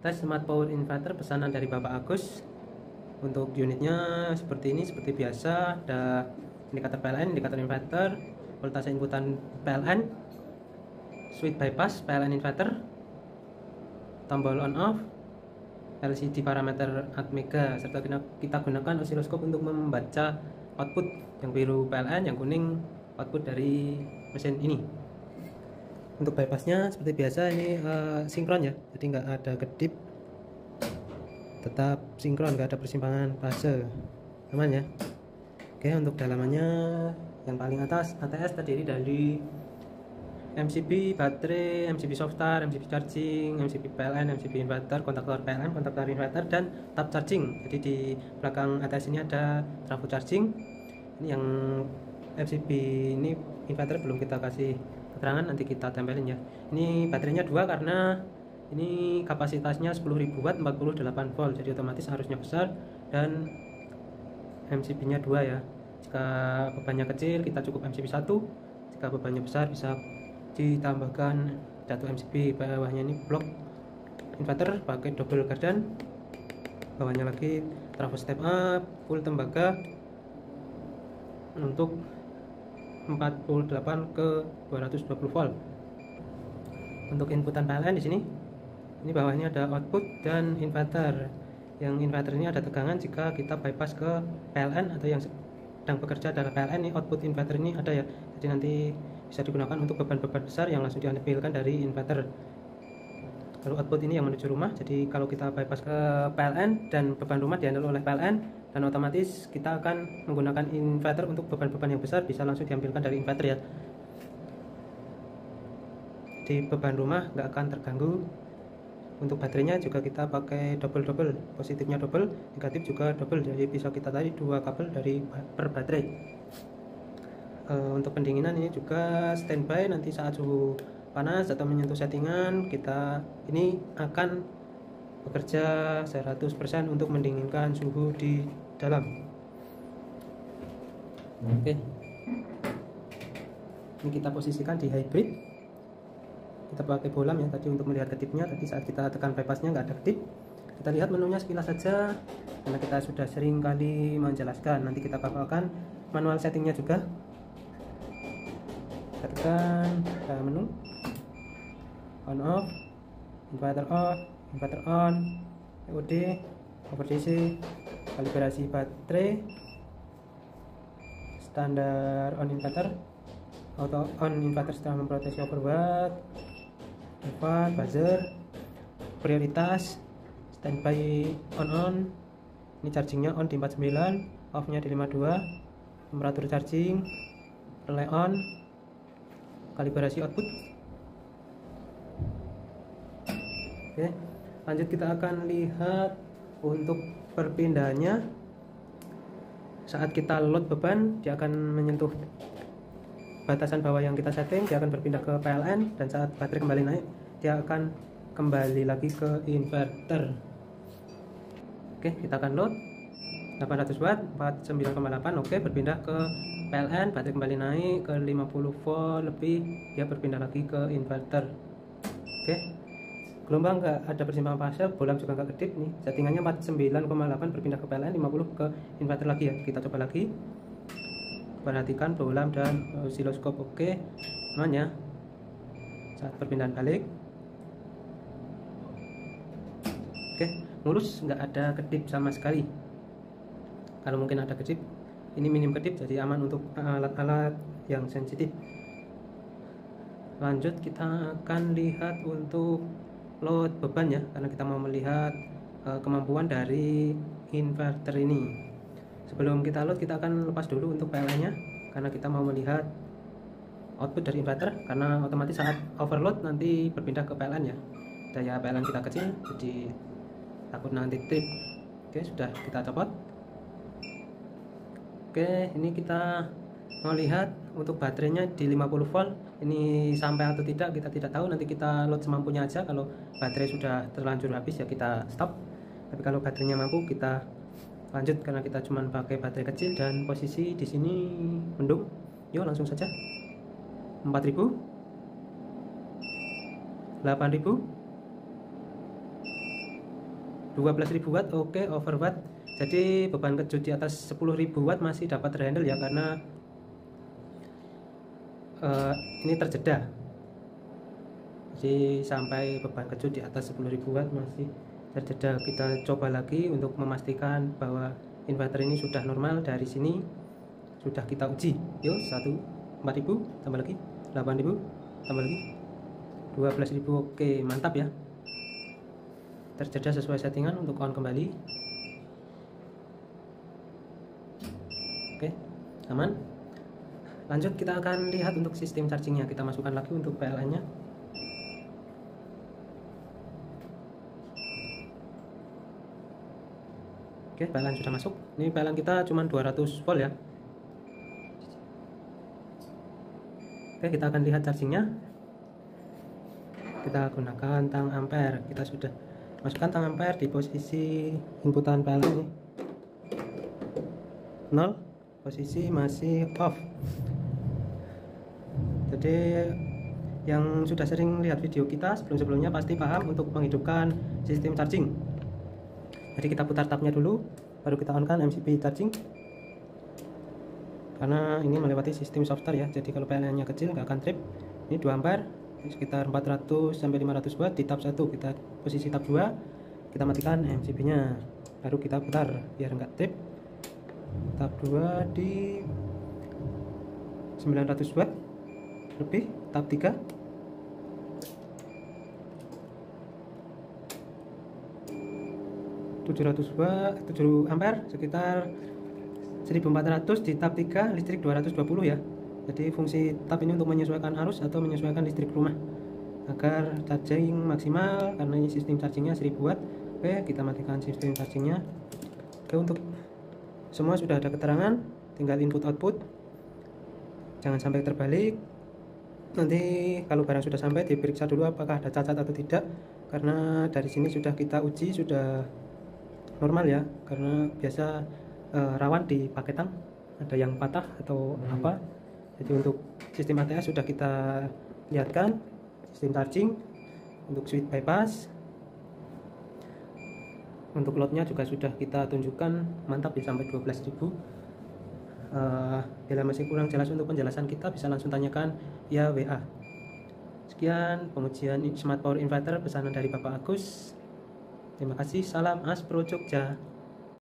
Tes smart power inverter pesanan dari Bapak Agus. Untuk unitnya seperti ini, seperti biasa, ada indikator PLN, indikator inverter, voltase inputan PLN, switch bypass PLN inverter, tombol on off, LCD parameter atmega, serta kita gunakan osiloskop untuk membaca output yang biru PLN, yang kuning output dari mesin ini. Untuk bypassnya seperti biasa ini sinkron ya, jadi nggak ada kedip, tetap sinkron, nggak ada persimpangan fase, aman ya. Oke, untuk dalamannya yang paling atas ATS terdiri dari MCB baterai, MCB softar, MCB charging, MCB PLN, MCB inverter, kontaktor PLN, kontaktor inverter, dan tab charging. Jadi di belakang ATS ini ada trafo charging. Ini yang MCB ini inverter belum kita kasih keterangan, nanti kita tempelin ya. Ini baterainya 2 karena ini kapasitasnya 10.000 watt 48 volt, jadi otomatis harusnya besar, dan MCB nya 2 ya. Jika bebannya kecil kita cukup MCB 1, jika bebannya besar bisa ditambahkan 1 MCB. Bawahnya ini blok inverter pakai double gardan, bawahnya lagi trafo step up full tembaga untuk 48 ke 220 volt. Untuk inputan PLN di sini, ini bawahnya ada output dan inverter. Yang inverter ini ada tegangan jika kita bypass ke PLN atau yang sedang bekerja adalah PLN. Ini output inverter ini ada ya, jadi nanti bisa digunakan untuk beban-beban besar yang langsung diambilkan dari inverter. Kalau output ini yang menuju rumah, jadi kalau kita bypass ke PLN dan beban rumah diambil oleh PLN, dan otomatis kita akan menggunakan inverter untuk beban-beban yang besar bisa langsung diambilkan dari inverter ya. Di beban rumah nggak akan terganggu. Untuk baterainya juga kita pakai double, positifnya double, negatif juga double, jadi bisa kita tarik 2 kabel dari per baterai. Untuk pendinginan ini juga standby, nanti saat suhu panas atau menyentuh settingan, kita ini akan bekerja 100% untuk mendinginkan suhu di dalam. Oke, ini kita posisikan di hybrid. Kita pakai bolam ya tadi untuk melihat kedipnya. Tadi saat kita tekan bypassnya nggak ada kedip. Kita lihat menunya sekilas saja karena kita sudah sering kali menjelaskan. Nanti kita paparkan manual settingnya juga. Kita tekan menu on off, inverter on, EOD, over DC, kalibrasi baterai, standar on inverter, auto on inverter setelah memproteksi overwatt, default, buzzer, prioritas, standby on, ini chargingnya on di 49, off nya di 52, temperatur charging, relay on, kalibrasi output. Oke, lanjut kita akan lihat untuk perpindahannya. Saat kita load beban, dia akan menyentuh batasan bawah yang kita setting, dia akan berpindah ke PLN, dan saat baterai kembali naik, dia akan kembali lagi ke inverter. Oke, kita akan load 800 watt 49,8. Oke, berpindah ke PLN, baterai kembali naik ke 50 volt lebih, dia berpindah lagi ke inverter. Oke, gelombang nggak ada persimpangan fase, bolam juga nggak kedip nih, settingannya 49,8 berpindah ke PLN, 50 ke inverter lagi ya. Kita coba lagi, perhatikan bolam dan osiloskop. Oke, aman ya. Saat perpindahan balik, oke, mulus, nggak ada kedip sama sekali. Kalau mungkin ada kedip, ini minim kedip, jadi aman untuk alat-alat yang sensitif. Lanjut kita akan lihat untuk load beban ya, karena kita mau melihat kemampuan dari inverter ini. Sebelum kita load, kita akan lepas dulu untuk PLN nya, karena kita mau melihat output dari inverter, karena otomatis saat overload nanti berpindah ke PLN ya. Daya PLN kita kecil, jadi takut nanti trip. Oke, sudah kita copot. Oke, ini kita mau lihat untuk baterainya di 50 volt ini sampai atau tidak, kita tidak tahu. Nanti kita load semampunya aja. Kalau baterai sudah terlanjur habis ya kita stop, tapi kalau baterainya mampu kita lanjut, karena kita cuma pakai baterai kecil dan posisi di sini mendung. Yuk langsung saja. 4000, 8000, 12.000 watt oke, over watt. Jadi beban kejut di atas 10.000 watt masih dapat terhandle ya, karena ini terjeda. Jadi sampai beban kejut di atas 10.000 watt masih terjeda. Kita coba lagi untuk memastikan bahwa inverter ini sudah normal. Dari sini sudah kita uji. Yuk, 4.000 tambah lagi, 8.000 tambah lagi, 12.000 oke, mantap ya. Terjeda sesuai settingan. Untuk on kembali. Oke, aman. Lanjut kita akan lihat untuk sistem chargingnya. Kita masukkan lagi untuk PLN nya. Oke, PLN sudah masuk. Ini PLN kita cuma 200 volt ya. Oke, kita akan lihat chargingnya. Kita gunakan tang ampere. Kita sudah masukkan tang ampere di posisi inputan PLN ini. 0, posisi masih off. Jadi yang sudah sering lihat video kita sebelum-sebelumnya pasti paham untuk menghidupkan sistem charging. Jadi kita putar tabnya dulu, baru kita on kan MCB charging. Karena ini melewati sistem soft start ya, jadi kalau PLN nya kecil nggak akan trip. Ini 2 ampere, sekitar 400 sampai 500 watt di tab 1. Kita posisi tab 2, kita matikan MCB nya, baru kita putar biar nggak trip. Tab 2 di 900 watt lebih. Tab 3 700 watt, 7 ampere, sekitar 1400 di tab 3, listrik 220 ya. Jadi fungsi tab ini untuk menyesuaikan arus atau menyesuaikan listrik rumah agar charging maksimal, karena ini sistem chargingnya 1000 watt. Oke, kita matikan sistem chargingnya. Oke, untuk semua sudah ada keterangan, tinggal input output. Jangan sampai terbalik. Nanti kalau barang sudah sampai diperiksa dulu apakah ada cacat atau tidak, karena dari sini sudah kita uji sudah normal ya, karena biasa rawan di paketan ada yang patah atau apa. Jadi untuk sistem ATS sudah kita lihatkan, sistem charging untuk switch bypass, untuk loadnya juga sudah kita tunjukkan, mantap ya, sampai 12.000. Bila masih kurang jelas untuk penjelasan kita bisa langsung tanyakan via WA. Sekian pengujian Smart Power Inverter pesanan dari Bapak Agus. Terima kasih, salam Aspro Jogja.